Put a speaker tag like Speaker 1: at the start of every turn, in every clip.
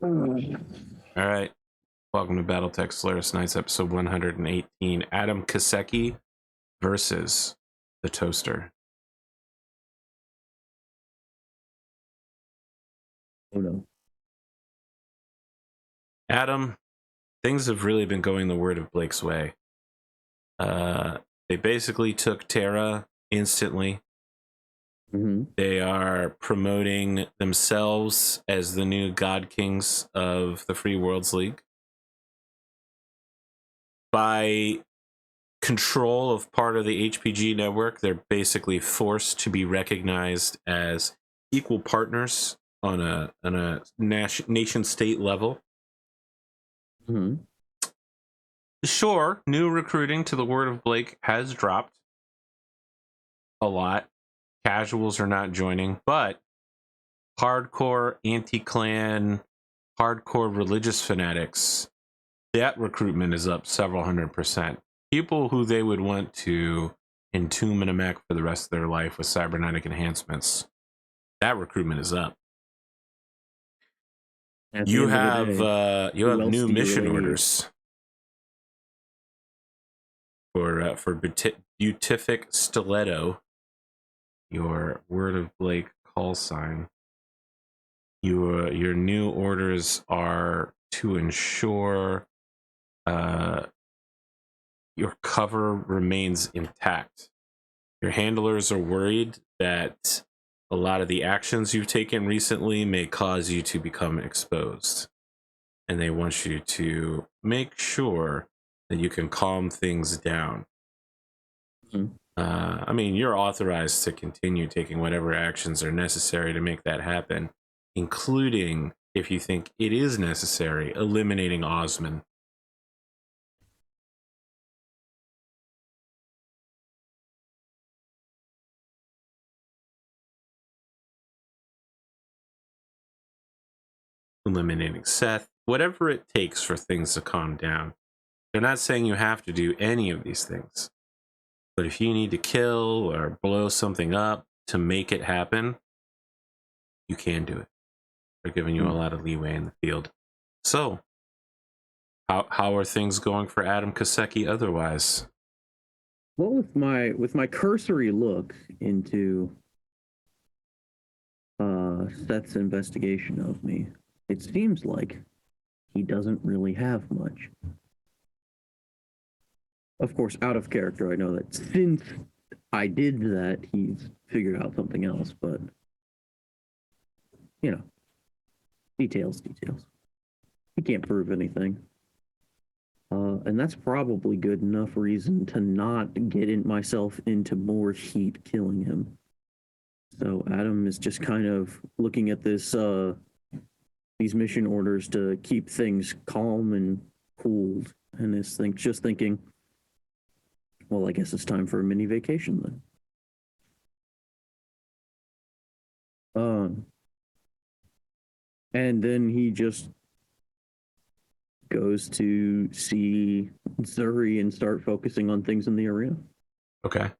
Speaker 1: All right. Welcome to Battletech Solaris Nights, episode 118. Adam Kiseki versus the Toaster.
Speaker 2: Oh no.
Speaker 1: Adam, things have really been going the word of Blake's way. They basically took Terra instantly. They are promoting themselves as the new God Kings of the Free Worlds League. By control of part of the APG network, they're basically forced to be recognized as equal partners on a nation state level. Sure, new recruiting, to the word of Blake, has dropped a lot. Casuals are not joining, but hardcore anti-clan, hardcore religious fanatics, that recruitment is up several 100%. People who they would want to entomb in a mech for the rest of their life with cybernetic enhancements, that recruitment is up. You have new mission orders for Beatific Stiletto, your word of Blake call sign. Your new orders are to ensure your cover remains intact. Your handlers are worried that a lot of the actions you've taken recently may cause you to become exposed, and they want you to make sure that you can calm things down. I mean, you're authorized to continue taking whatever actions are necessary to make that happen, including, if you think it is necessary, eliminating Osman. Eliminating Seth, whatever it takes for things to calm down. They're not saying you have to do any of these things, but if you need to kill or blow something up to make it happen, you can do it. They're giving you a lot of leeway in the field. So, how are things going for Adam Kiseki otherwise?
Speaker 2: Well, with my cursory look into Seth's investigation of me, it seems like he doesn't really have much. Of course, out of character, I know that since I did that, he's figured out something else, but you know, details. He can't prove anything. And that's probably good enough reason to not get myself into more heat killing him. So Adam is just kind of looking at this these mission orders to keep things calm and cooled, and is just thinking, well, I guess it's time for a mini vacation then. And then he just goes to see Zuri and start focusing on things in the arena.
Speaker 1: Okay.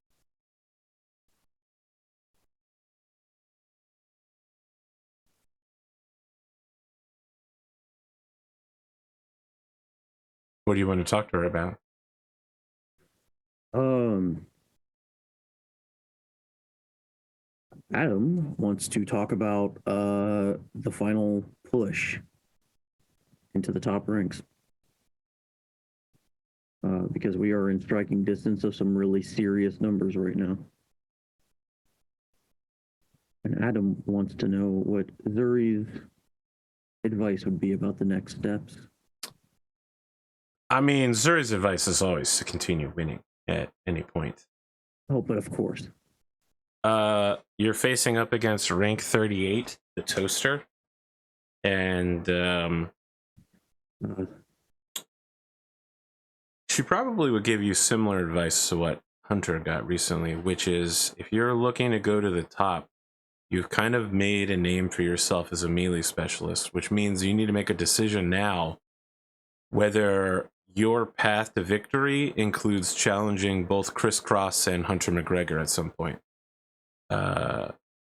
Speaker 1: What do you want to talk to her about?
Speaker 2: Adam wants to talk about the final push into the top ranks. Because we are in striking distance of some really serious numbers right now. And Adam wants to know what Zuri's advice would be about the next steps.
Speaker 1: I mean, Zuri's advice is always to continue winning at any point.
Speaker 2: Oh, but of course.
Speaker 1: You're facing up against rank 38, the Toaster, and she probably would give you similar advice to what Hunter got recently, which is, if you're looking to go to the top, you've kind of made a name for yourself as a melee specialist, which means you need to make a decision now whether your path to victory includes challenging both Chris Cross and Hunter McGregor at some point.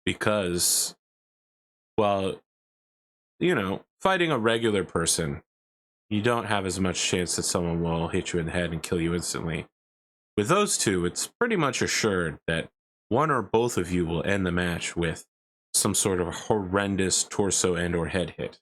Speaker 1: Because, well, you know, fighting a regular person, you don't have as much chance that someone will hit you in the head and kill you instantly. With those two, it's pretty much assured that one or both of you will end the match with some sort of horrendous torso and or head hit.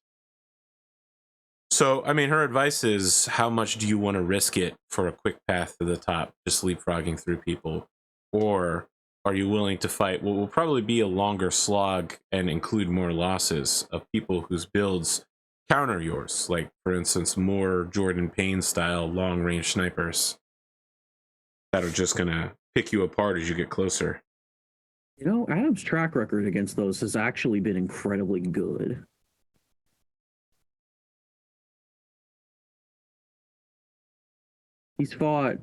Speaker 1: So, I mean, her advice is, how much do you want to risk it for a quick path to the top, just leapfrogging through people? Or are you willing to fight what will probably be a longer slog and include more losses of people whose builds counter yours? Like, for instance, more Jordan Payne style long-range snipers that are just going to pick you apart as you get closer.
Speaker 2: You know, Adam's track record against those has actually been incredibly good. He's fought,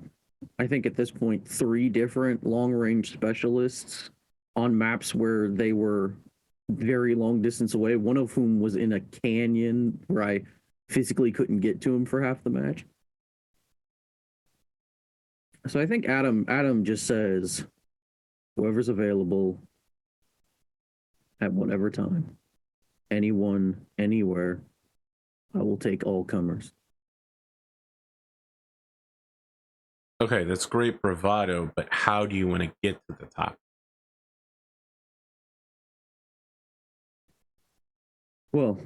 Speaker 2: I think at this point, 3 different long-range specialists on maps where they were very long distance away, one of whom was in a canyon where I physically couldn't get to him for half the match. So I think Adam just says, whoever's available at whatever time, anyone, anywhere, I will take all comers.
Speaker 1: Okay, that's great bravado, but how do you want to get to the top?
Speaker 2: Well,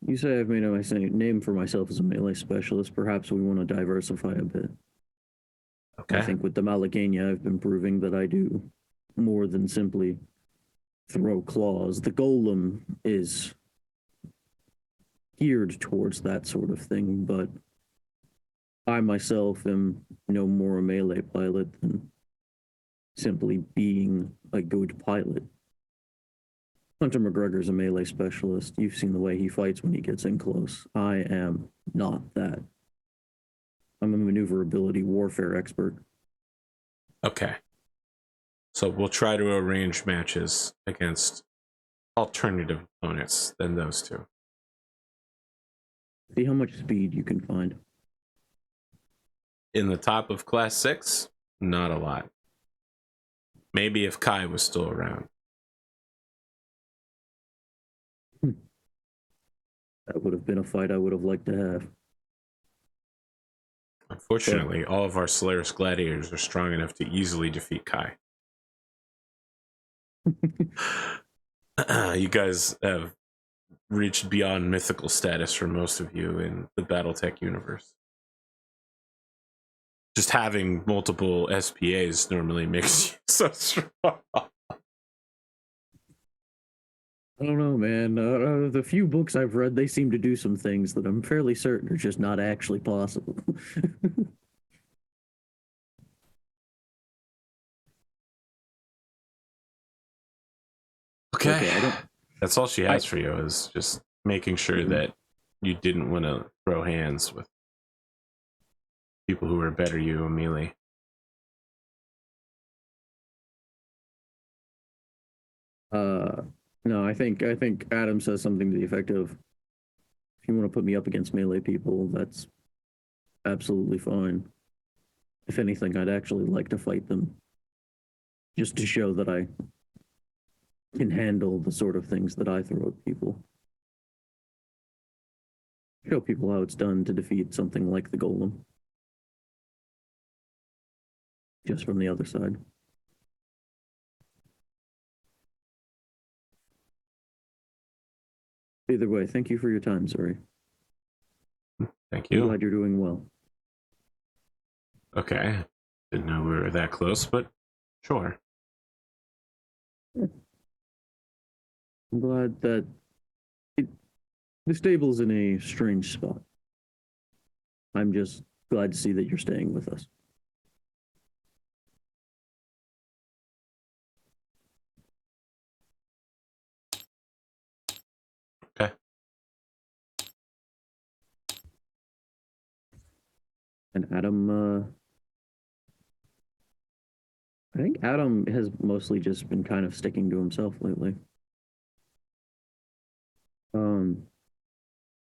Speaker 2: you say I've made my name for myself as a melee specialist. Perhaps we want to diversify a bit.
Speaker 1: Okay.
Speaker 2: I think with the Malagania, I've been proving that I do more than simply throw claws. The golem is geared towards that sort of thing, but I myself am no more a melee pilot than simply being a good pilot. Hunter McGregor's a melee specialist. You've seen the way he fights when he gets in close. I am not that. I'm a maneuverability warfare expert.
Speaker 1: Okay. So we'll try to arrange matches against alternative opponents than those two.
Speaker 2: See how much speed you can find.
Speaker 1: In the top of Class 6, not a lot. Maybe if Kai was still around.
Speaker 2: That would have been a fight I would have liked to have.
Speaker 1: Unfortunately, all of our Solaris gladiators are strong enough to easily defeat Kai. You guys have reached beyond mythical status for most of you in the Battletech universe. Just having multiple SPAs normally makes you so strong.
Speaker 2: I don't know, man. The few books I've read, they seem to do some things that I'm fairly certain are just not actually possible.
Speaker 1: Okay. That's all she has for you, is just making sure that you didn't want to throw hands with people who are better you in melee.
Speaker 2: No, I think Adam says something to the effect of, if you want to put me up against melee people, that's absolutely fine. If anything, I'd actually like to fight them, just to show that I can handle the sort of things that I throw at people. Show people how it's done to defeat something like the golem. Just from the other side. Either way, thank you for your time, Zuri.
Speaker 1: Thank you.
Speaker 2: I'm glad you're doing well.
Speaker 1: Okay. Didn't know we were that close, but sure.
Speaker 2: I'm glad that the stable's in a strange spot. I'm just glad to see that you're staying with us.
Speaker 1: Okay.
Speaker 2: And Adam, I think Adam has mostly just been kind of sticking to himself lately.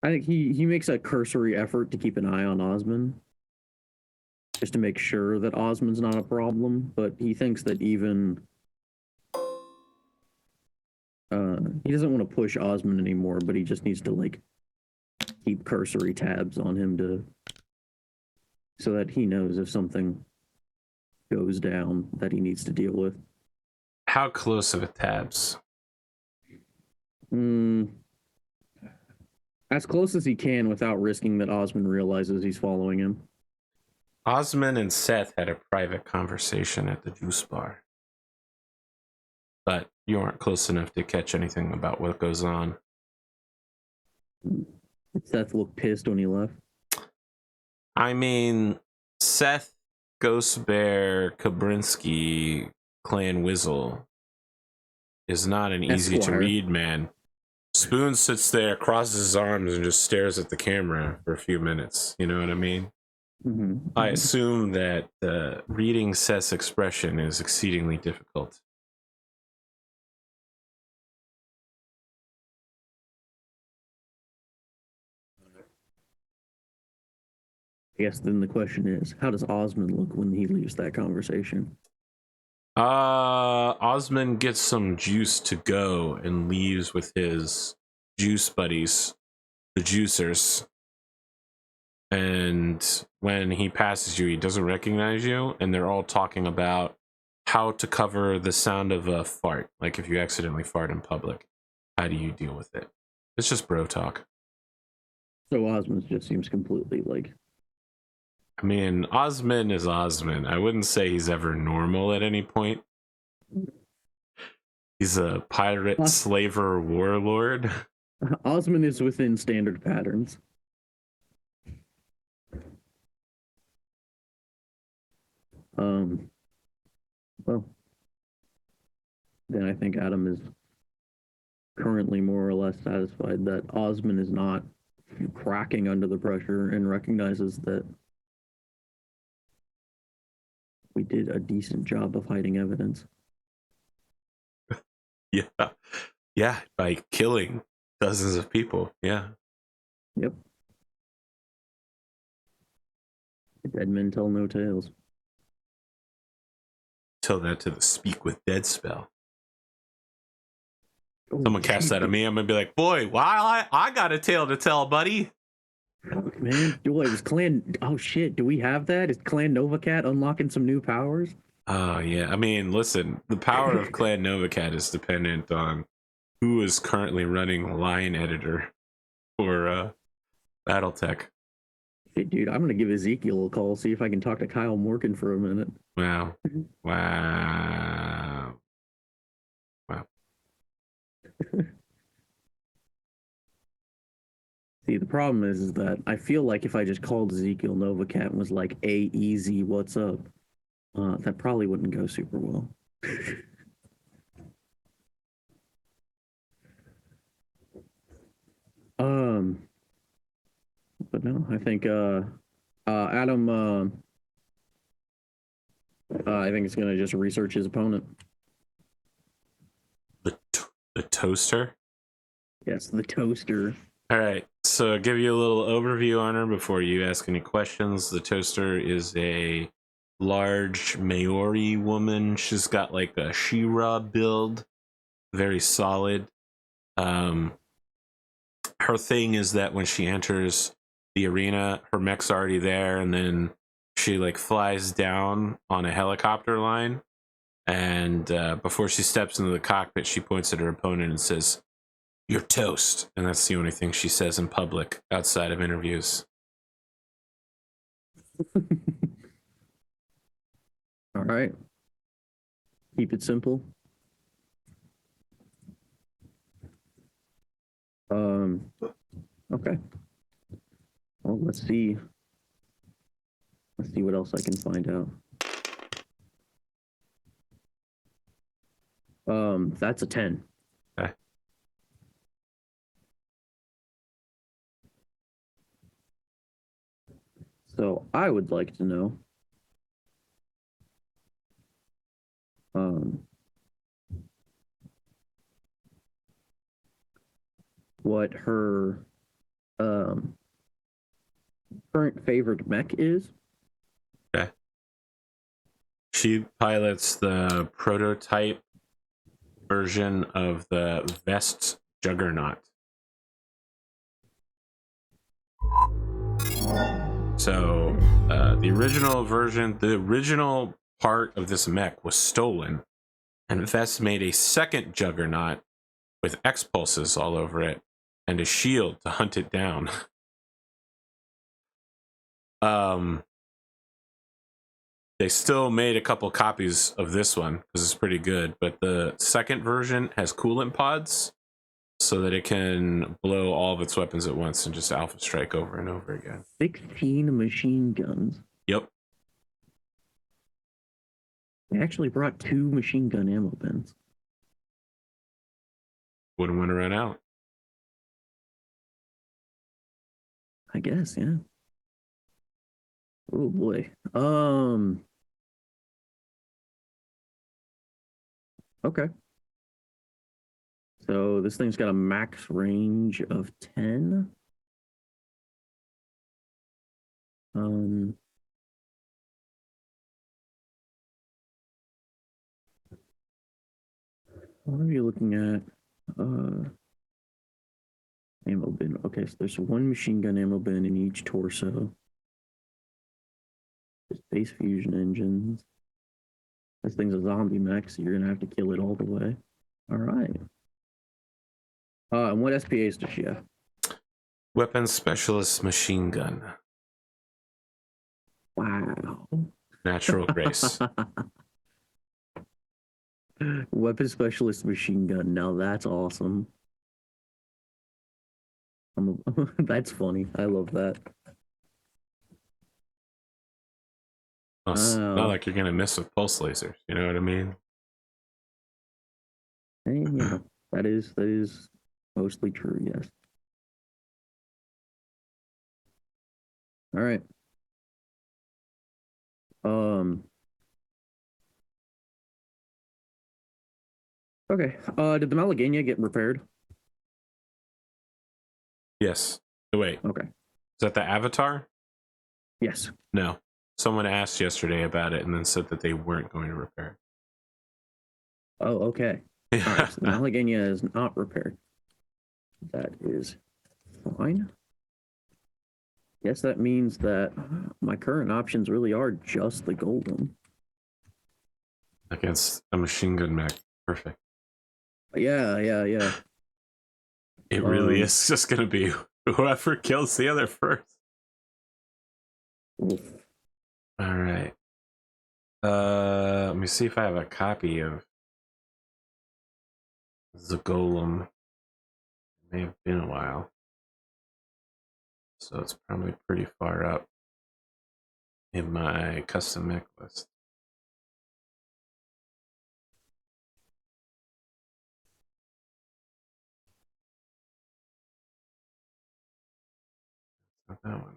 Speaker 2: I think he makes a cursory effort to keep an eye on Osman, just to make sure that Osman's not a problem, but he thinks that even he doesn't want to push Osmond anymore, but he just needs to like keep cursory tabs on him to so that he knows if something goes down that he needs to deal with.
Speaker 1: How close of a tabs?
Speaker 2: As close as he can without risking that Osmond realizes he's following him.
Speaker 1: Osmond and Seth had a private conversation at the juice bar, but you aren't close enough to catch anything about what goes on.
Speaker 2: Seth looked pissed when he left.
Speaker 1: I mean, Seth, Ghost Bear, Kabrinsky, Clan Wizzle is not an easy to read man. Spoon sits there, crosses his arms, and just stares at the camera for a few minutes. You know what I mean?
Speaker 2: Mm-hmm.
Speaker 1: I assume that reading Seth's expression is exceedingly difficult.
Speaker 2: I guess then the question is, how does Osmond look when he leaves that conversation?
Speaker 1: Osmond gets some juice to go and leaves with his juice buddies, the juicers. And when he passes you, he doesn't recognize you, and they're all talking about how to cover the sound of a fart. Like if you accidentally fart in public, how do you deal with it? It's just bro talk.
Speaker 2: So Osmond just seems completely like...
Speaker 1: I mean, Osmond is Osmond. I wouldn't say he's ever normal at any point. He's a pirate, slaver, warlord.
Speaker 2: Osmond is within standard patterns. Well, then I think Adam is currently more or less satisfied that Osmond is not cracking under the pressure and recognizes that we did a decent job of hiding evidence.
Speaker 1: Yeah, by killing dozens of people. Yeah.
Speaker 2: Yep. Dead men tell no tales.
Speaker 1: Tell that to the Speak with Dead spell.
Speaker 2: Oh,
Speaker 1: someone cast that at me, I'm gonna be like, boy, why I got a tale to tell, buddy.
Speaker 2: Man, boy, was Clan... Oh shit, do we have that? Is Clan Novacat unlocking some new powers?
Speaker 1: Oh yeah, I mean, listen, the power of Clan Novacat is dependent on who is currently running line editor for Battletech.
Speaker 2: Hey, dude, I'm gonna give Ezekiel a call, see if I can talk to Kyle Morgan for a minute.
Speaker 1: Wow.
Speaker 2: See, the problem is that I feel like if I just called Ezekiel Novacat and was like, "Hey, easy, what's up?" That probably wouldn't go super well. But no, I think Adam. I think it's gonna just research his opponent.
Speaker 1: The toaster.
Speaker 2: Yes, the toaster.
Speaker 1: All right, so I'll give you a little overview on her before you ask any questions. The toaster is a large Maori woman. She's got like a She-Ra build, very solid. Her thing is that when she enters the arena, her mech's already there, and then she like flies down on a helicopter line. And before she steps into the cockpit, she points at her opponent and says, "You're toast." And that's the only thing she says in public outside of interviews.
Speaker 2: All right. Keep it simple. Okay. Well, let's see. Let's see what else I can find out. That's a 10.
Speaker 1: Okay.
Speaker 2: So I would like to know what her current favorite mech is.
Speaker 1: She pilots the prototype version of the Vest Juggernaut. So the original version, the original part of this mech was stolen, and Vest made a second Juggernaut with X-pulses all over it and a shield to hunt it down. They still made a couple copies of this one because it's pretty good, but the second version has coolant pods so that it can blow all of its weapons at once and just alpha strike over and over again.
Speaker 2: 16 machine guns.
Speaker 1: Yep.
Speaker 2: They actually brought 2 machine gun ammo bins.
Speaker 1: Wouldn't want to run out.
Speaker 2: I guess, yeah. Oh boy. Okay. So this thing's got a max range of 10. What are you looking at? Ammo bin. Okay, so there's 1 machine gun ammo bin in each torso. There's base fusion engines. This thing's a zombie mech, so you're gonna have to kill it all the way. All right. And what SPAs does she have?
Speaker 1: Weapons Specialist Machine Gun.
Speaker 2: Wow.
Speaker 1: Natural Grace.
Speaker 2: Weapon Specialist Machine Gun. Now that's awesome. That's funny. I love that.
Speaker 1: Well, it's not like you're gonna miss with pulse lasers. You know what I mean?
Speaker 2: And, you know, that is mostly true. Yes. All right. Okay. Did the Malagania get repaired?
Speaker 1: Yes. Wait.
Speaker 2: Okay.
Speaker 1: Is that the Avatar?
Speaker 2: Yes.
Speaker 1: No. Someone asked yesterday about it and then said that they weren't going to repair it.
Speaker 2: Oh, okay. All right. So the Malagania is not repaired. That is fine. Guess that means that my current options really are just the Golem.
Speaker 1: Against a machine gun mech. Perfect.
Speaker 2: Yeah.
Speaker 1: It really is just going to be whoever kills the other first.
Speaker 2: Oof.
Speaker 1: All right. Let me see if I have a copy of the Golem. It may have been a while. So it's probably pretty far up in my custom mech list. Not that one.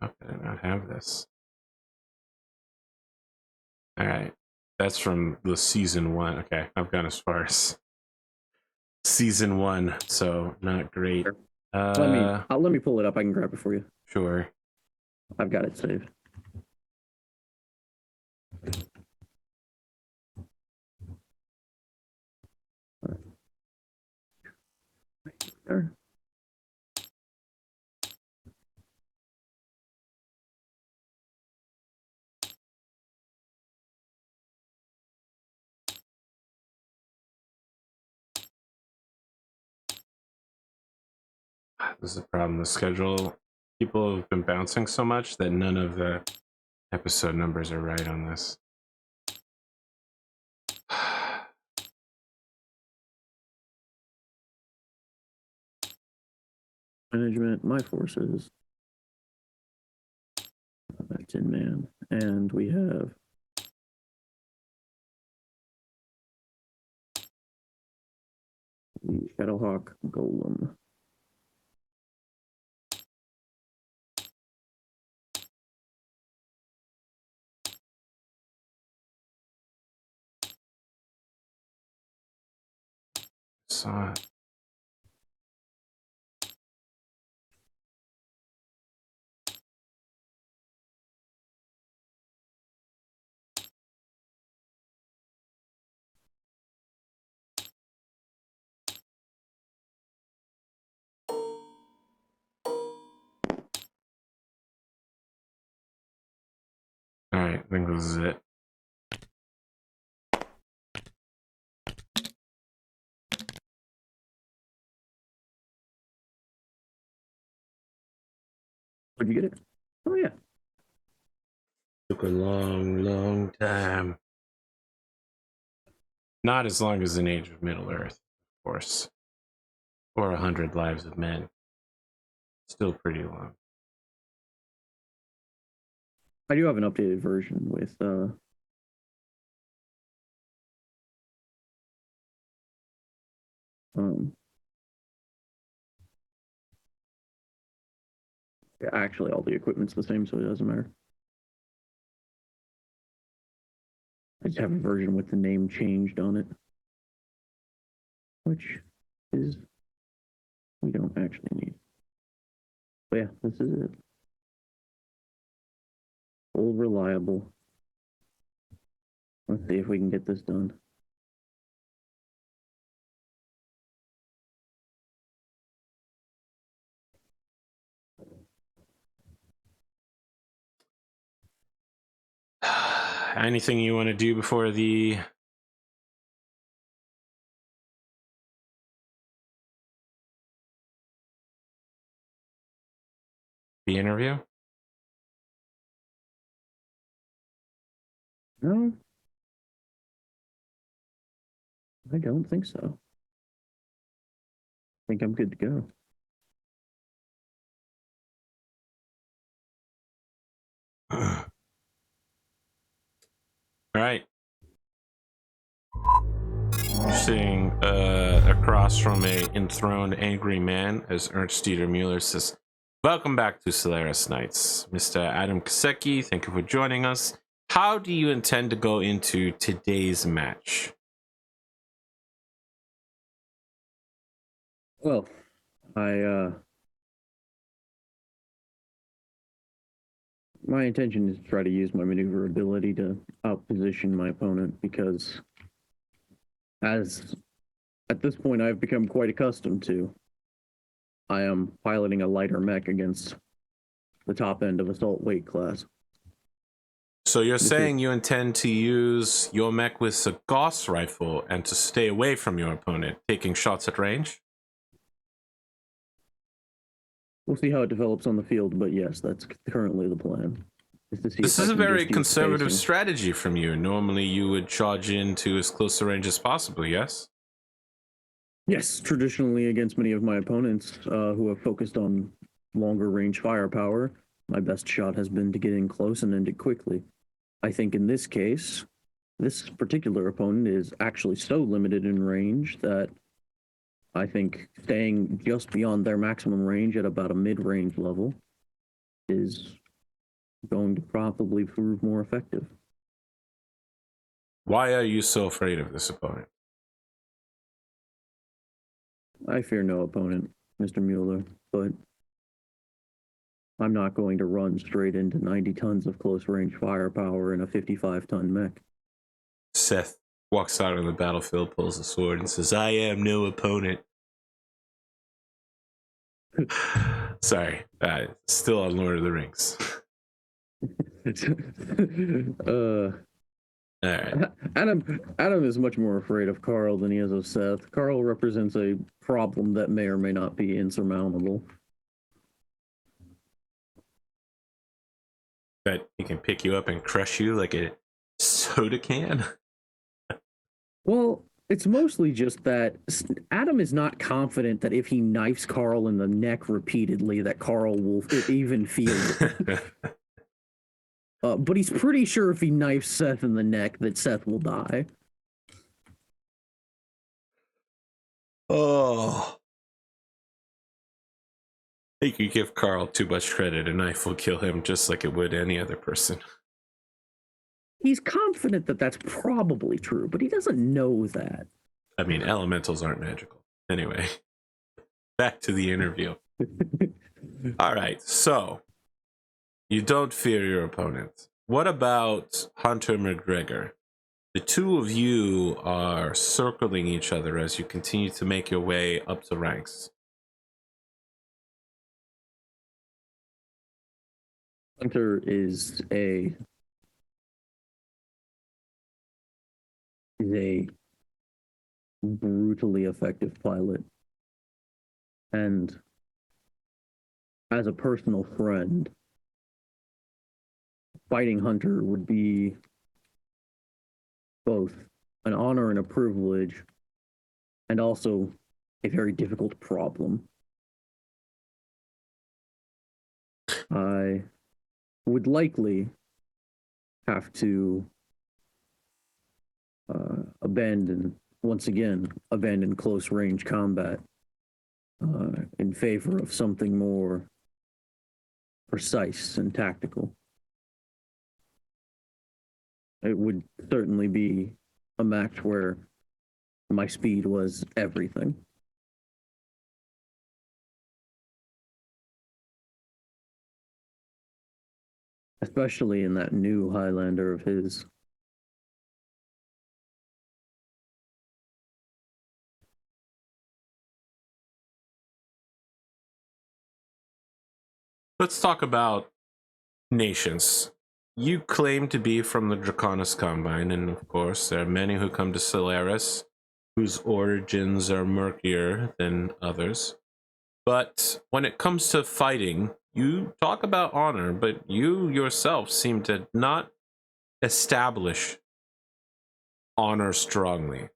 Speaker 1: How could I not have this? All right. That's from the season 1. Okay, I've gone as far as season 1, so not great.
Speaker 2: Sure. Let me pull it up. I can grab it for you.
Speaker 1: Sure.
Speaker 2: I've got it saved. There.
Speaker 1: This is the problem. The schedule, people have been bouncing so much that none of the episode numbers are right on this.
Speaker 2: Management, my forces. That's in man. And we have the Shadowhawk Golem.
Speaker 1: So, all right, I think this is it.
Speaker 2: Did you get it? Oh yeah.
Speaker 1: Took a long, long time. Not as long as an Age of Middle Earth, of course, or 100 Lives of Men. Still pretty long.
Speaker 2: I do have an updated version with actually all the equipment's the same, so it doesn't matter. I just have a version with the name changed on it, which is we don't actually need. But yeah, this is it. Old reliable. Let's see if we can get this done.
Speaker 1: Anything you want to do before the interview?
Speaker 2: No, I don't think so. I think I'm good to go.
Speaker 1: All right. You're sitting across from a enthroned angry man as Ernst Dieter Mueller says, "Welcome back to Solaris Nights, Mr. Adam Kiseki. Thank you for joining us. How do you intend to go into today's match?"
Speaker 2: Well, my intention is to try to use my maneuverability to outposition my opponent because at this point I've become quite accustomed to. I am piloting a lighter mech against the top end of assault weight class.
Speaker 1: So you're saying you intend to use your mech with a Gauss rifle and to stay away from your opponent, taking shots at range?
Speaker 2: We'll see how it develops on the field, but yes, that's currently the plan.
Speaker 1: This is a very conservative strategy from you. Normally you would charge into as close to range as possible, yes?
Speaker 2: Yes, traditionally against many of my opponents who have focused on longer range firepower, my best shot has been to get in close and end it quickly. I think in this case, this particular opponent is actually so limited in range that I think staying just beyond their maximum range at about a mid-range level is going to probably prove more effective.
Speaker 1: Why are you so afraid of this opponent?
Speaker 2: I fear no opponent, Mr. Mueller, but I'm not going to run straight into 90 tons of close-range firepower in a 55-ton mech.
Speaker 1: Seth walks out on the battlefield, pulls a sword, and says, "I am no opponent." Sorry, still on Lord of the Rings. All right.
Speaker 2: Adam is much more afraid of Carl than he is of Seth. Carl represents a problem that may or may not be insurmountable.
Speaker 1: That he can pick you up and crush you like a soda can?
Speaker 2: Well, it's mostly just that Adam is not confident that if he knifes Carl in the neck repeatedly, that Carl will even feel it. But he's pretty sure if he knifes Seth in the neck, that Seth will die.
Speaker 1: Oh. I think you give Carl too much credit. A knife will kill him just like it would any other person.
Speaker 2: He's confident that that's probably true, but he doesn't know that.
Speaker 1: I mean, elementals aren't magical. Anyway, back to the interview. All right, so you don't fear your opponent. What about Hunter McGregor? The two of you are circling each other as you continue to make your way up the ranks.
Speaker 2: Hunter is a brutally effective pilot, and as a personal friend, fighting Hunter would be both an honor and a privilege, and also a very difficult problem. I would likely have to abandon close range combat in favor of something more precise and tactical. It would certainly be a match where my speed was everything. Especially in that new Highlander of his.
Speaker 1: Let's talk about nations. You claim to be from the Draconis Combine, and of course, there are many who come to Solaris whose origins are murkier than others. But when it comes to fighting, you talk about honor, but you yourself seem to not establish honor strongly.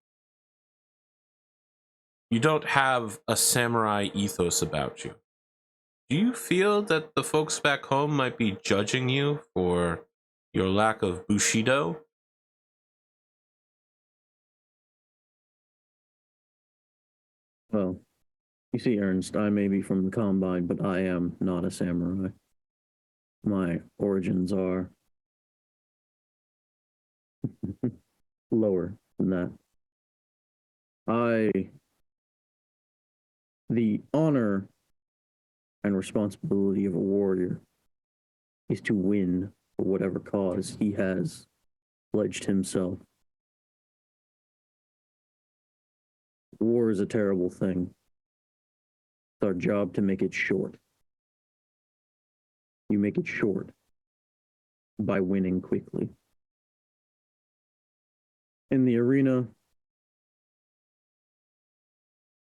Speaker 1: You don't have a samurai ethos about you. Do you feel that the folks back home might be judging you for your lack of Bushido?
Speaker 2: Well, you see, Ernst, I may be from the Combine, but I am not a samurai. My origins are lower than that. The honor and responsibility of a warrior is to win for whatever cause he has pledged himself. War is a terrible thing. It's our job to make it short. You make it short by winning quickly. In the arena,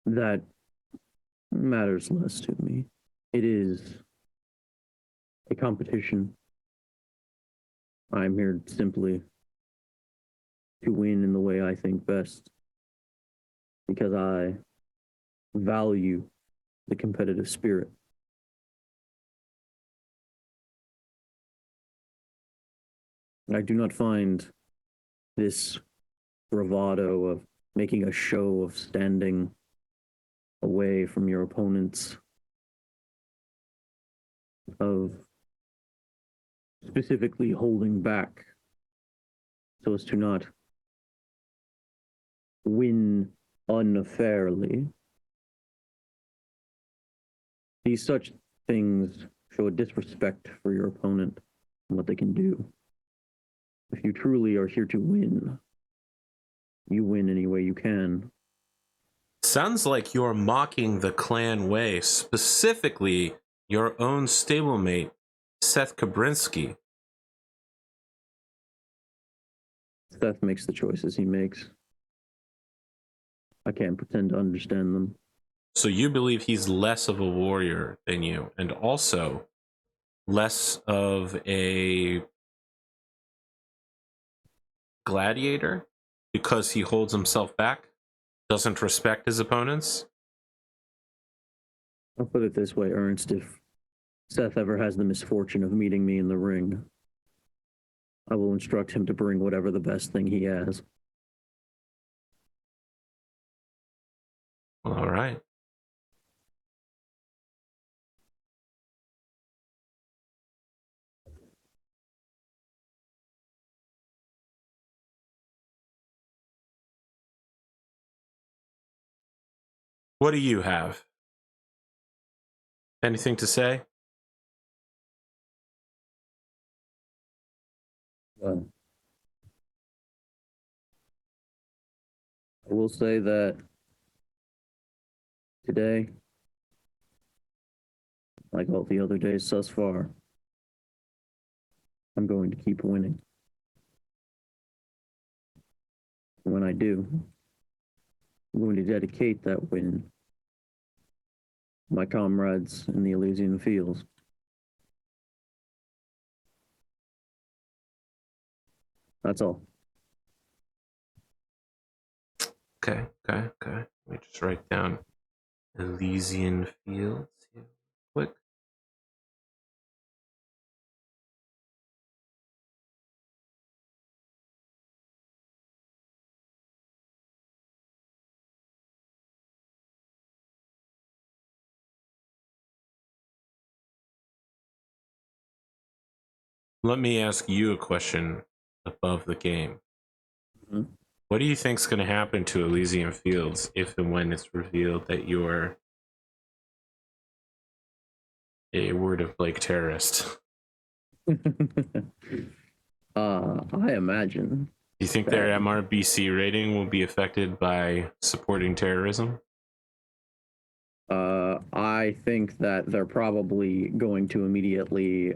Speaker 2: that matters less to me. It is a competition. I'm here simply to win in the way I think best because I value the competitive spirit. I do not find this bravado of making a show of standing away from your opponents, of specifically holding back so as to not win unfairly. These such things show a disrespect for your opponent and what they can do. If you truly are here to win, you win any way you can.
Speaker 1: Sounds like you're mocking the clan way, specifically your own stablemate, Seth Kabrinsky.
Speaker 2: Seth makes the choices he makes. I can't pretend to understand them.
Speaker 1: So you believe he's less of a warrior than you, and also less of a gladiator because he holds himself back, doesn't respect his opponents?
Speaker 2: I'll put it this way, Ernst, if Seth ever has the misfortune of meeting me in the ring, I will instruct him to bring whatever the best thing he has.
Speaker 1: All right. What do you have? Anything to say?
Speaker 2: Well, I will say that today, like all the other days thus far, I'm going to keep winning. When I do, I'm going to dedicate that win to my comrades in the Elysian Fields. That's all.
Speaker 1: Okay. Let me just write down Elysian Fields here quick. Let me ask you a question above the game.
Speaker 2: Mm-hmm.
Speaker 1: What do you think is going to happen to Elysian Fields if and when it's revealed that you're a Word of Blake terrorist?
Speaker 2: I imagine.
Speaker 1: Do you think their MRBC rating will be affected by supporting terrorism?
Speaker 2: I think that they're probably going to immediately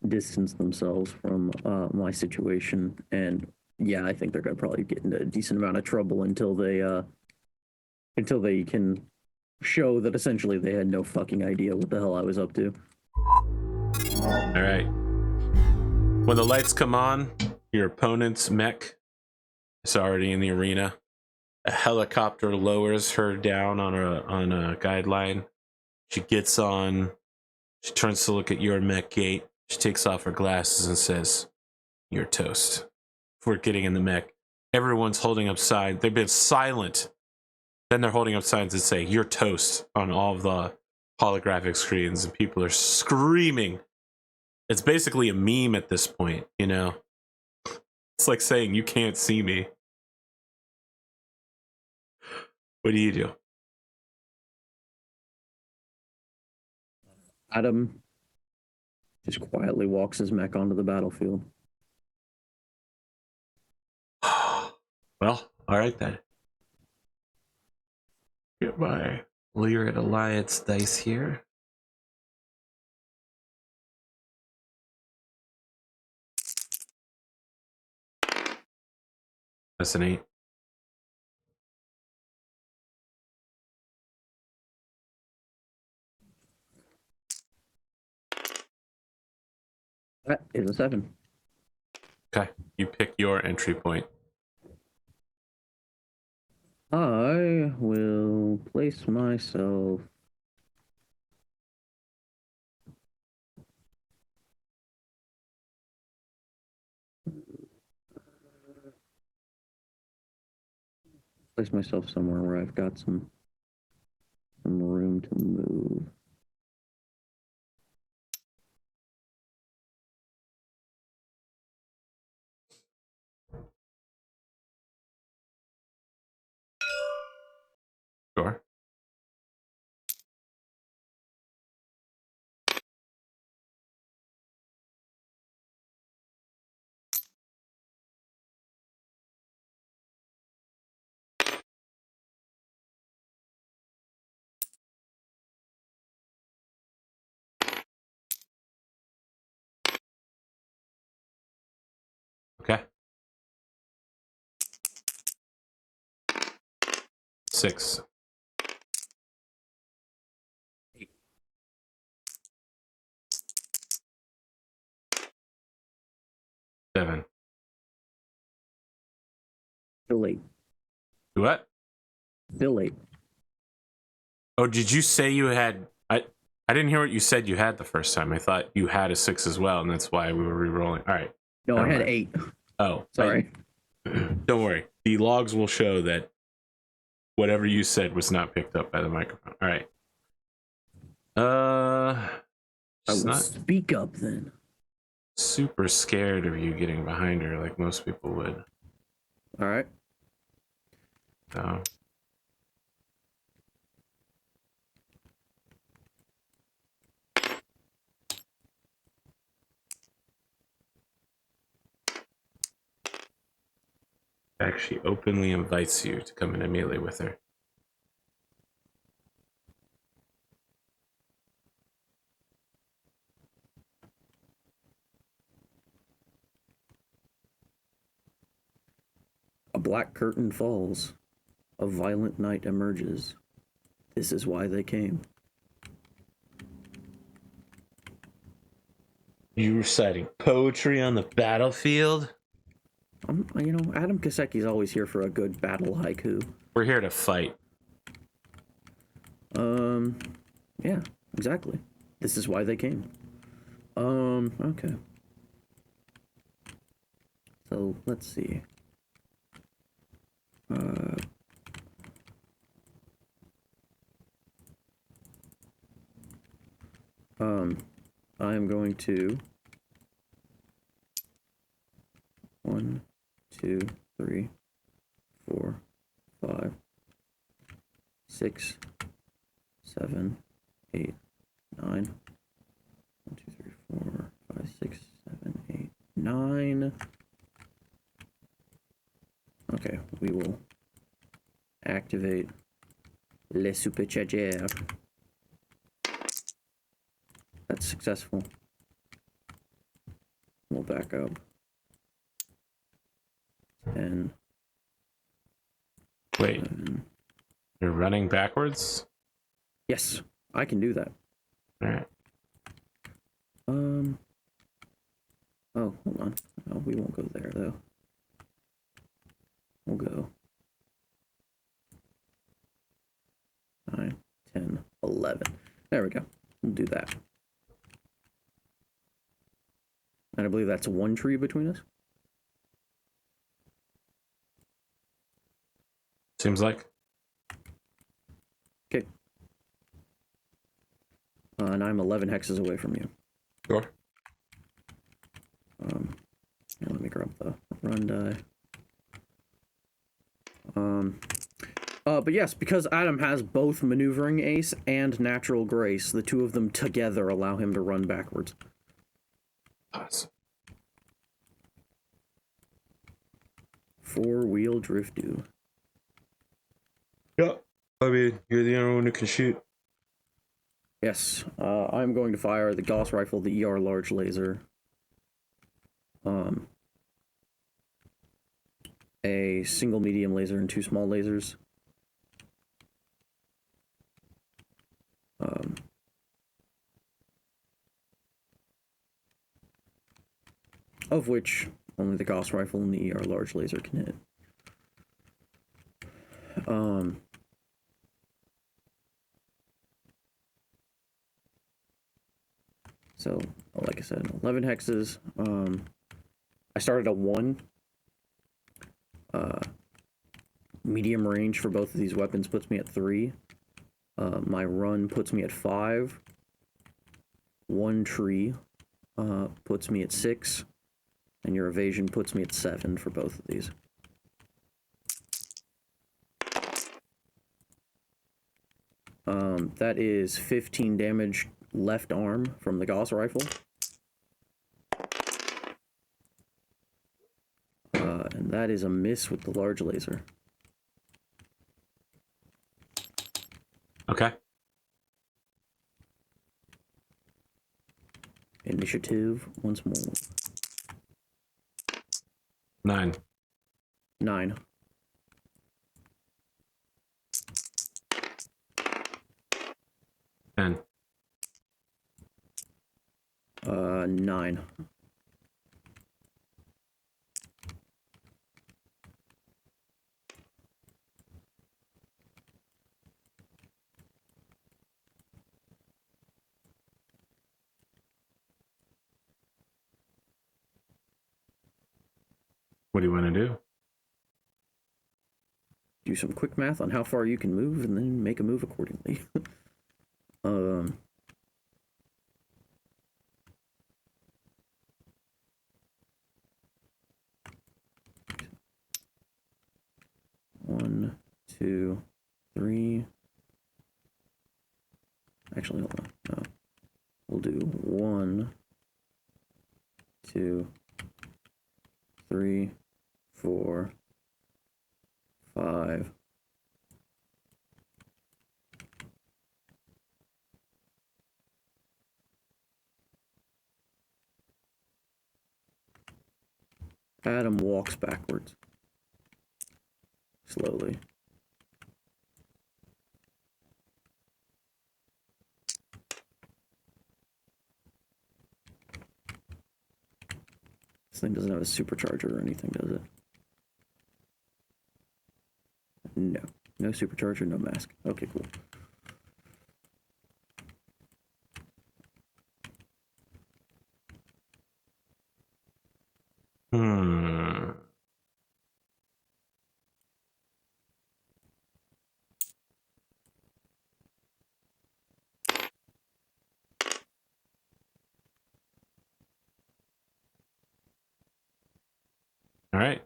Speaker 2: distance themselves from my situation, and yeah, I think they're gonna probably get into a decent amount of trouble until they can show that essentially they had no fucking idea what the hell I was up to.
Speaker 1: All right. When the lights come on, your opponent's mech is already in the arena. A helicopter lowers her down on a guideline. She gets on. She turns to look at your mech gate. She takes off her glasses and says, "You're toast." Before getting in the mech, everyone's holding up signs. They've been silent. Then they're holding up signs that say, "You're toast" on all of the holographic screens, and people are screaming. It's basically a meme at this point, you know? It's like saying, "You can't see me." What do you do?
Speaker 2: Adam just quietly walks his mech onto the battlefield.
Speaker 1: Well, all right then. Get my Lyrid Alliance dice here. That's an 8.
Speaker 2: That is a 7.
Speaker 1: Okay, you pick your entry point.
Speaker 2: I will place myself somewhere where I've got some room to move.
Speaker 1: Sure. Okay. 6. 7.
Speaker 2: Still 8.
Speaker 1: What?
Speaker 2: Still 8.
Speaker 1: Oh, did you say you had... I didn't hear what you said you had the first time. I thought you had a 6 as well, and that's why we were re-rolling. All right.
Speaker 2: No, I had
Speaker 1: mind.
Speaker 2: 8.
Speaker 1: Oh.
Speaker 2: Sorry.
Speaker 1: Don't worry. The logs will show that whatever you said was not picked up by the microphone. All right.
Speaker 2: I will
Speaker 1: not
Speaker 2: speak up then.
Speaker 1: super scared of you getting behind her like most people would.
Speaker 2: All right.
Speaker 1: So Actually openly invites you to come into melee with her.
Speaker 2: A black curtain falls. A violent night emerges. This is why they came.
Speaker 1: You reciting poetry on the battlefield?
Speaker 2: You know, Adam Kiseki's always here for a good battle haiku.
Speaker 1: We're here to fight.
Speaker 2: Yeah, exactly. This is why they came. Okay. So, let's see. I am going to 1, 2, 3, 4, 5, 6, 7, 8, 9. 1, 2, 3, 4, 5, 6, 7, 8, 9. Okay, we will activate Le Supercharger. That's successful. We'll back up. 10.
Speaker 1: Wait,
Speaker 2: 11.
Speaker 1: you're running backwards?
Speaker 2: Yes, I can do that.
Speaker 1: All right.
Speaker 2: Oh, hold on. No, we won't go there though. We'll go 9, 10, 11. There we go. We'll do that. And I believe that's one tree between us.
Speaker 1: Seems like.
Speaker 2: Okay. And I'm 11 hexes away from you.
Speaker 1: Sure.
Speaker 2: Here, let me grab the run die. But yes, because Adam has both Maneuvering Ace and Natural Grace, the two of them together allow him to run backwards.
Speaker 1: Awesome.
Speaker 2: Four-wheel driftu.
Speaker 1: Yeah. I mean, you're the only one who can shoot.
Speaker 2: Yes, I'm going to fire the Gauss rifle, the ER large laser. A single medium laser and two small lasers. Of which only the Gauss rifle and the ER large laser can hit. So, like I said, 11 hexes. I started at 1. Medium range for both of these weapons puts me at 3. My run puts me at 5. One tree puts me at 6. And your evasion puts me at 7 for both of these. That is 15 damage left arm from the Gauss rifle. And that is a miss with the large laser.
Speaker 1: Okay.
Speaker 2: Initiative once more.
Speaker 1: 9.
Speaker 2: 9.
Speaker 1: Ten.
Speaker 2: 9.
Speaker 1: What do you want to do?
Speaker 2: Do some quick math on how far you can move and then make a move accordingly. One, 2, 3. Actually, hold on. No. We'll do 1, 2, 3, 4, 5. Adam walks backwards. Slowly. This thing doesn't have a supercharger or anything, does it? No. No supercharger, no mask. Okay, cool.
Speaker 1: All right.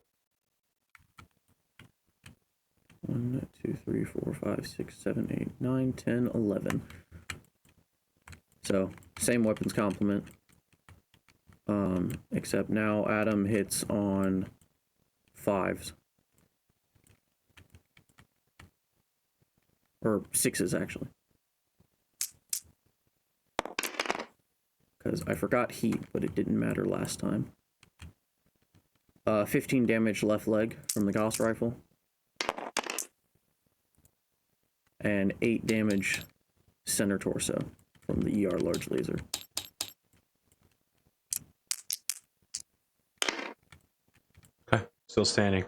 Speaker 2: 1, 2, 3, 4, 5, 6, 7, 8, 9, 10, 11. So, same weapons complement. Except now Adam hits on 5s. Or 6s, actually. Because I forgot heat, but it didn't matter last time. 15 damage left leg from the Gauss rifle. And 8 damage center torso from the ER large laser.
Speaker 1: Okay, still standing.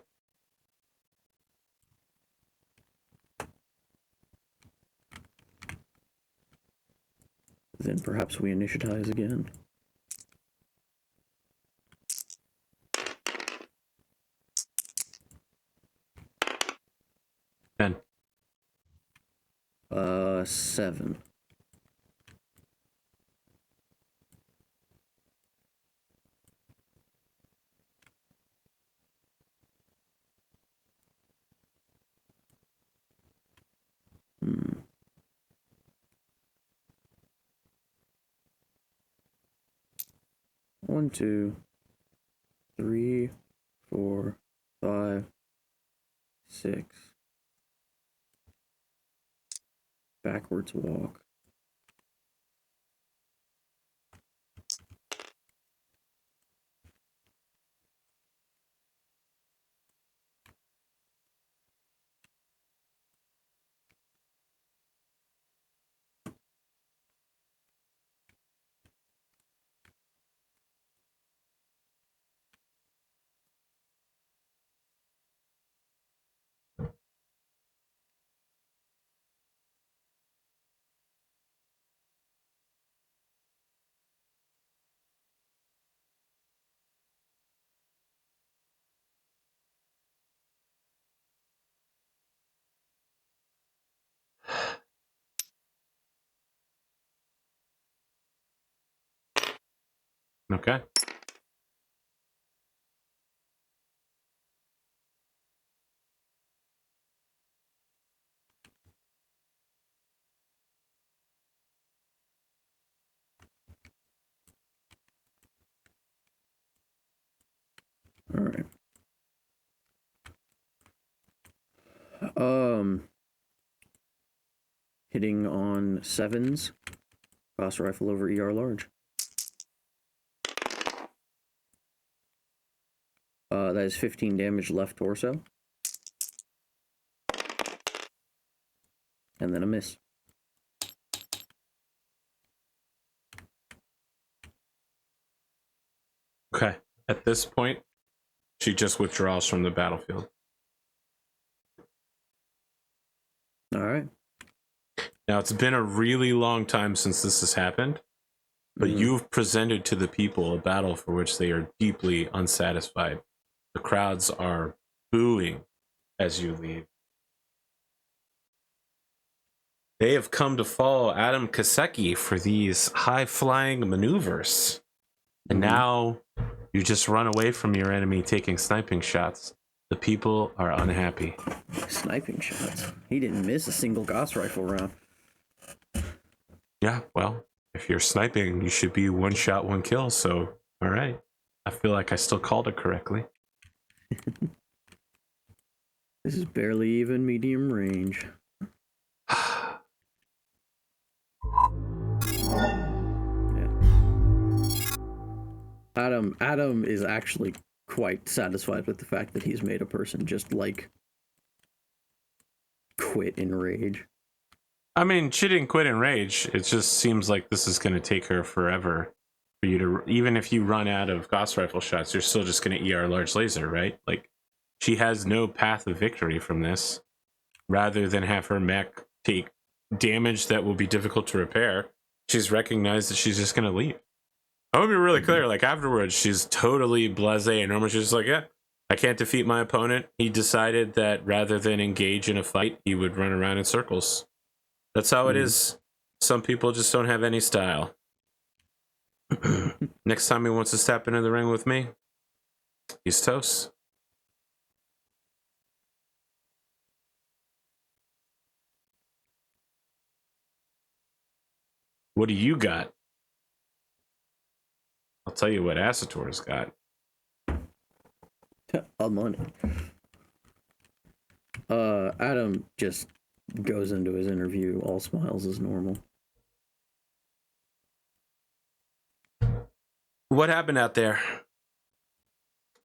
Speaker 2: Then perhaps we initiatize again.
Speaker 1: Ten.
Speaker 2: 7. Hmm. 1, 2, 3, 4, 5, 6. Backwards walk.
Speaker 1: Okay.
Speaker 2: All right. Hitting on 7s. Gauss rifle over ER large. That is 15 damage left torso. And then a miss.
Speaker 1: Okay. At this point, she just withdraws from the battlefield.
Speaker 2: All right.
Speaker 1: Now, it's been a really long time since this has happened, but you've presented to the people a battle for which they are deeply unsatisfied. The crowds are booing as you leave. They have come to follow Adam Kiseki for these high-flying maneuvers. And now you just run away from your enemy taking sniping shots. The people are unhappy.
Speaker 2: Sniping shots. He didn't miss a single Gauss rifle round.
Speaker 1: Yeah, well, if you're sniping, you should be one shot, one kill. So, all right. I feel like I still called it correctly.
Speaker 2: This is barely even medium range. Adam is actually quite satisfied with the fact that he's made a person just like quit in rage.
Speaker 1: I mean, she didn't quit in rage. It just seems like this is going to take her forever for you to, even if you run out of Gauss rifle shots, you're still just going to ER large laser, right? Like, she has no path of victory from this. Rather than have her mech take damage that will be difficult to repair, she's recognized that she's just going to leave. I want to be really clear. Like, afterwards, she's totally blasé and normal. She's just like, yeah, I can't defeat my opponent. He decided that rather than engage in a fight, he would run around in circles. That's how it is. Some people just don't have any style. Next time he wants to step into the ring with me, he's toast. What do you got? I'll tell you what Asator's got.
Speaker 2: Money. Adam just goes into his interview all smiles as normal.
Speaker 1: What happened out there?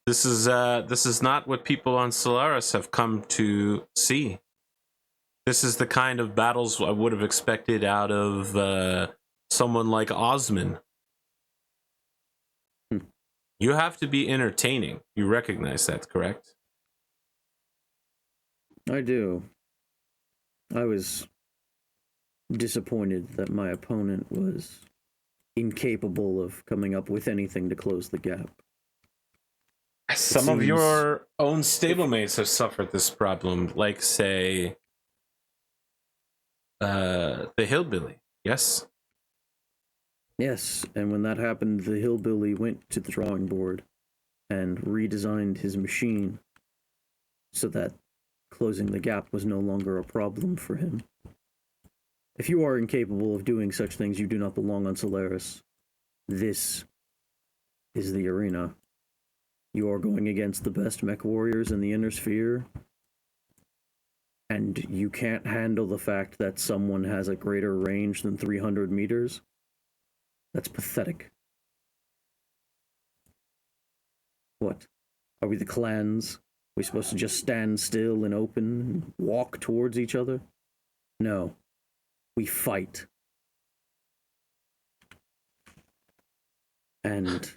Speaker 1: This is not what people on Solaris have come to see. This is the kind of battles I would have expected out of someone like Osman. You have to be entertaining. You recognize that, correct?
Speaker 2: I do. I was disappointed that my opponent was incapable of coming up with anything to close the gap.
Speaker 1: Some of your own stablemates have suffered this problem, like, say, the Hillbilly, yes?
Speaker 2: Yes, and when that happened, the Hillbilly went to the drawing board and redesigned his machine so that closing the gap was no longer a problem for him. If you are incapable of doing such things, you do not belong on Solaris. This is the arena. You are going against the best mech warriors in the Inner Sphere, and you can't handle the fact that someone has a greater range than 300 meters. That's pathetic. What? Are we the clans? Are we supposed to just stand still and open and walk towards each other? No. We fight. And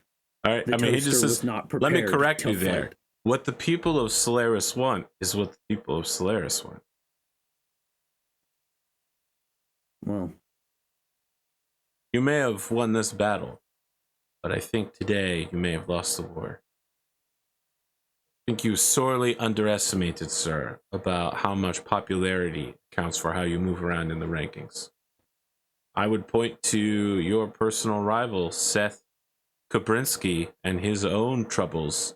Speaker 1: all right,
Speaker 2: the
Speaker 1: I mean, he
Speaker 2: toaster
Speaker 1: just
Speaker 2: was
Speaker 1: says,
Speaker 2: not prepared.
Speaker 1: let me correct you
Speaker 2: fight.
Speaker 1: there. What the people of Solaris want is what the people of Solaris want.
Speaker 2: Well,
Speaker 1: you may have won this battle, but I think today you may have lost the war. I think you sorely underestimated, sir, about how much popularity counts for how you move around in the rankings. I would point to your personal rival, Seth Kabrinsky, and his own troubles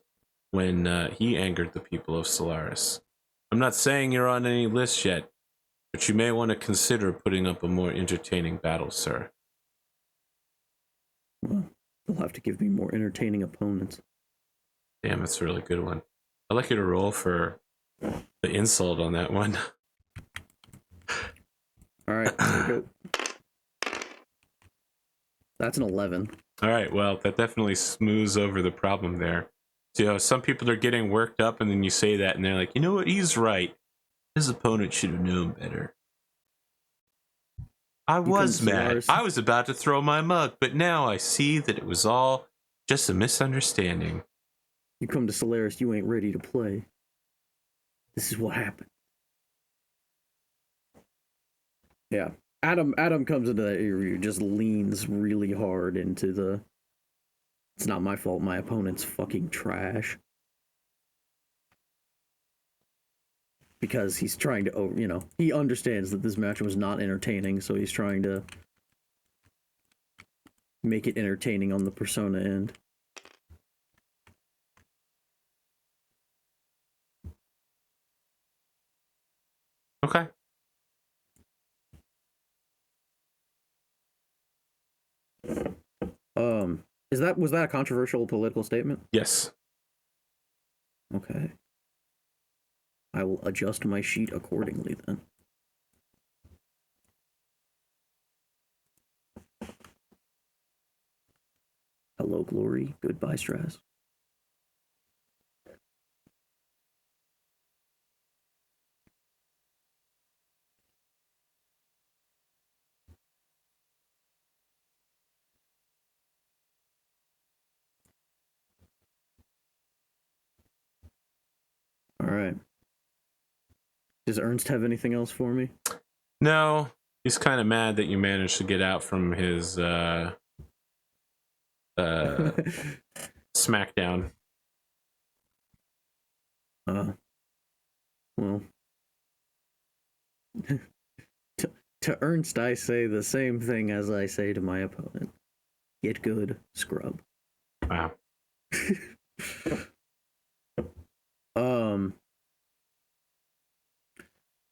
Speaker 1: when he angered the people of Solaris. I'm not saying you're on any list yet, but you may want to consider putting up a more entertaining battle, sir.
Speaker 2: Well, they'll have to give me more entertaining opponents.
Speaker 1: Damn, that's a really good one. I'd like you to roll for the insult on that one.
Speaker 2: All right, here we go. That's an 11.
Speaker 1: All right, well, that definitely smooths over the problem there. So, you know, some people are getting worked up, and then you say that, and they're like, you know what, he's right. His opponent should have known better. I was mad. I was about to throw my mug, but now I see that it was all just a misunderstanding.
Speaker 2: You come to Solaris, you ain't ready to play. This is what happened. Yeah. Adam comes into that interview, just leans really hard into the, it's not my fault, my opponent's fucking trash. Because he's trying to, you know, he understands that this match was not entertaining, so he's trying to make it entertaining on the persona end.
Speaker 1: Okay.
Speaker 2: Was that a controversial political statement?
Speaker 1: Yes.
Speaker 2: Okay. I will adjust my sheet accordingly then. Hello, Glory. Goodbye, Stress. All right. Does Ernst have anything else for me?
Speaker 1: No, he's kind of mad that you managed to get out from his SmackDown.
Speaker 2: Well, to Ernst, I say the same thing as I say to my opponent. Get good, scrub.
Speaker 1: Wow.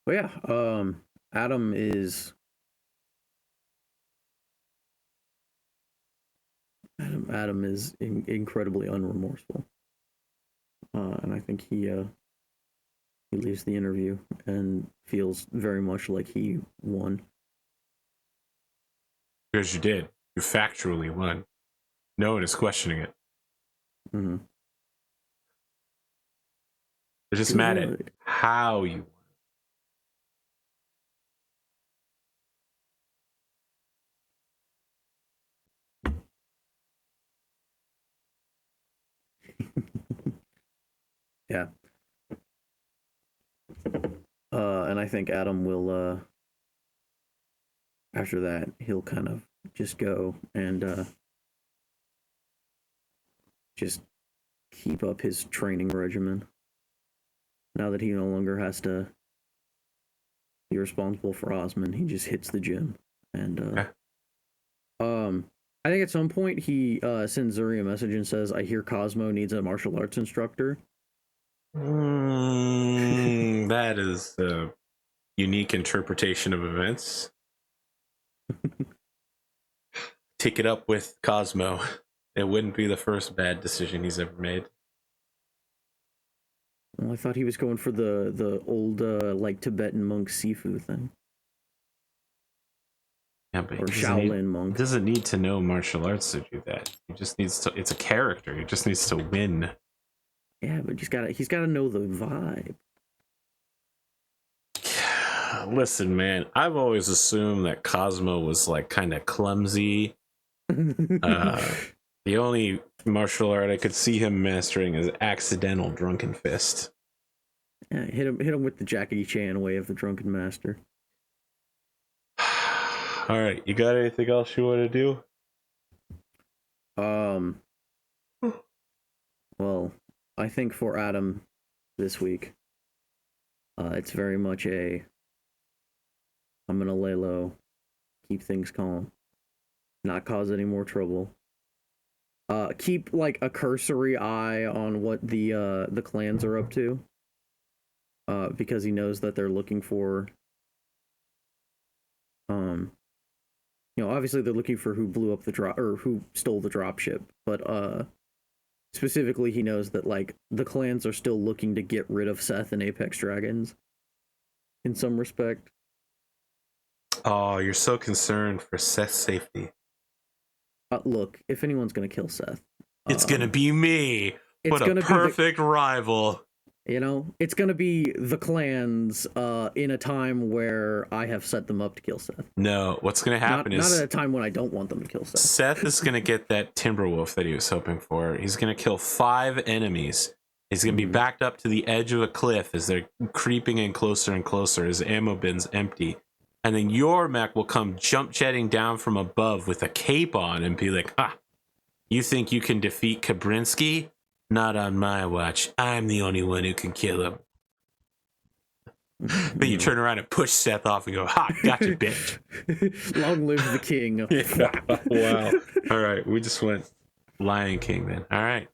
Speaker 2: But yeah, Adam is incredibly unremorseful, and I think he leaves the interview and feels very much like he won.
Speaker 1: Because you did. You factually won. No one is questioning it.
Speaker 2: Mm-hmm.
Speaker 1: They're just mad at how you won.
Speaker 2: Yeah. And I think Adam will, after that, he'll kind of just go and just keep up his training regimen. Now that he no longer has to be responsible for Osman, he just hits the gym. And I think at some point he sends Zuri a message and says, "I hear Cosmo needs a martial arts instructor."
Speaker 1: That is a unique interpretation of events. Take it up with Cosmo. It wouldn't be the first bad decision he's ever made.
Speaker 2: Well, I thought he was going for the old like Tibetan monk Sifu thing.
Speaker 1: Yeah, but
Speaker 2: or Shaolin monk.
Speaker 1: He doesn't need to know martial arts to do that. He just needs to. It's a character. He just needs to win.
Speaker 2: Yeah, but he's gotta know the vibe.
Speaker 1: Listen, man, I've always assumed that Cosmo was like kind of clumsy. The only martial art I could see him mastering is accidental drunken fist.
Speaker 2: Yeah, hit him with the Jackie Chan way of the drunken master.
Speaker 1: All right, you got anything else you want to do?
Speaker 2: Well, I think for Adam this week, it's very much I'm gonna lay low, keep things calm, not cause any more trouble. Keep like a cursory eye on what the clans are up to. Because he knows that they're looking for obviously they're looking for who blew up the drop or who stole the dropship, but specifically he knows that like the clans are still looking to get rid of Seth and Apex Dragons in some respect.
Speaker 1: Oh, you're so concerned for Seth's safety.
Speaker 2: Look, if anyone's gonna kill Seth,
Speaker 1: it's gonna be me. What a perfect rival.
Speaker 2: It's gonna be the clans in a time where I have set them up to kill Seth.
Speaker 1: No, what's gonna happen is
Speaker 2: not at a time when I don't want them to kill Seth.
Speaker 1: Seth is gonna get that Timberwolf that he was hoping for. He's gonna kill 5 enemies. He's gonna be backed up to the edge of a cliff as they're creeping in closer and closer. His ammo bin's empty. And then your mech will come jump jetting down from above with a cape on and be like, you think you can defeat Kabrinsky? Not on my watch. I'm the only one who can kill him. Then you turn around and push Seth off and go, gotcha, bitch.
Speaker 2: Long live the king.
Speaker 1: Yeah. Wow. All right. We just went Lion King then. All right.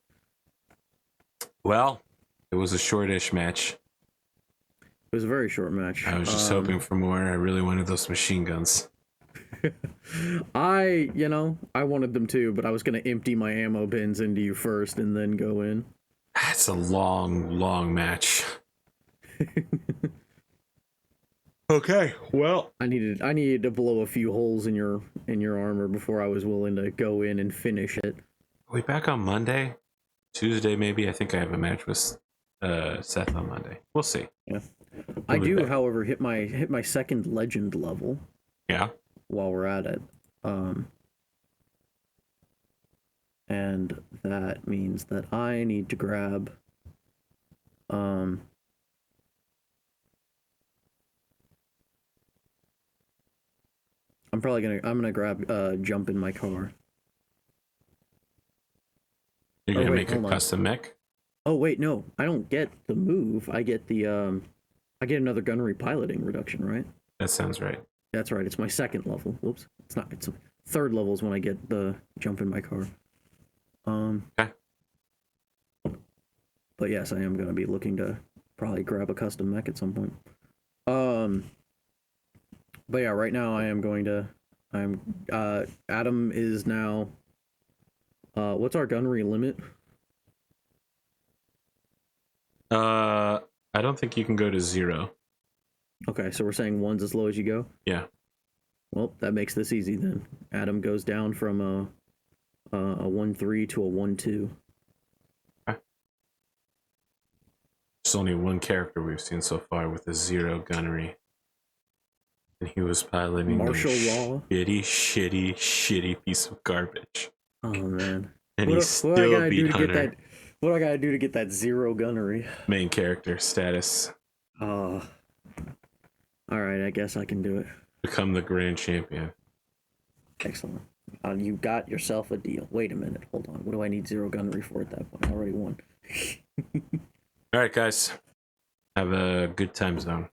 Speaker 1: Well, it was a shortish match.
Speaker 2: It was a very short match.
Speaker 1: I was just hoping for more. I really wanted those machine guns.
Speaker 2: I wanted them too, but I was going to empty my ammo bins into you first and then go in.
Speaker 1: That's a long, long match. Okay, well,
Speaker 2: I needed to blow a few holes in your armor before I was willing to go in and finish it.
Speaker 1: are we back on Monday? Tuesday, maybe? I think I have a match with Seth on Monday. We'll see.
Speaker 2: Yeah.
Speaker 1: We'll
Speaker 2: I
Speaker 1: be
Speaker 2: do,
Speaker 1: back.
Speaker 2: however, hit my second legend level
Speaker 1: Yeah.
Speaker 2: while we're at it. And that means that I need to grab I'm gonna grab jump in my car.
Speaker 1: You're
Speaker 2: Or
Speaker 1: gonna
Speaker 2: wait,
Speaker 1: make a
Speaker 2: hold on.
Speaker 1: custom mech?
Speaker 2: Oh wait, no, I don't get the move. I get I get another gunnery piloting reduction, right?
Speaker 1: That sounds right.
Speaker 2: That's right. It's my second level. Whoops. It's not. It's third level is when I get the jump in my car.
Speaker 1: Okay.
Speaker 2: But yes, I am gonna be looking to probably grab a custom mech at some point. But yeah, right now I am going to. Adam is now. What's our gunnery limit?
Speaker 1: I don't think you can go to 0.
Speaker 2: Okay, so we're saying one's as low as you go.
Speaker 1: Yeah.
Speaker 2: Well, that makes this easy then. Adam goes down from a 1-3 to a 1-2.
Speaker 1: Okay. There's only one character we've seen so far with a 0 gunnery. And he was piloting
Speaker 2: Martial
Speaker 1: a
Speaker 2: law.
Speaker 1: shitty piece of garbage.
Speaker 2: Oh man.
Speaker 1: And he
Speaker 2: What
Speaker 1: still
Speaker 2: do I gotta
Speaker 1: beat
Speaker 2: do to
Speaker 1: Hunter.
Speaker 2: get that? What do I gotta do to get that 0 gunnery?
Speaker 1: Main character status.
Speaker 2: Oh. All right, I guess I can do it.
Speaker 1: Become the grand champion.
Speaker 2: Excellent. You got yourself a deal. Wait a minute. Hold on. What do I need 0 gunnery for at that point? I already won.
Speaker 1: All right, guys. Have a good time zone.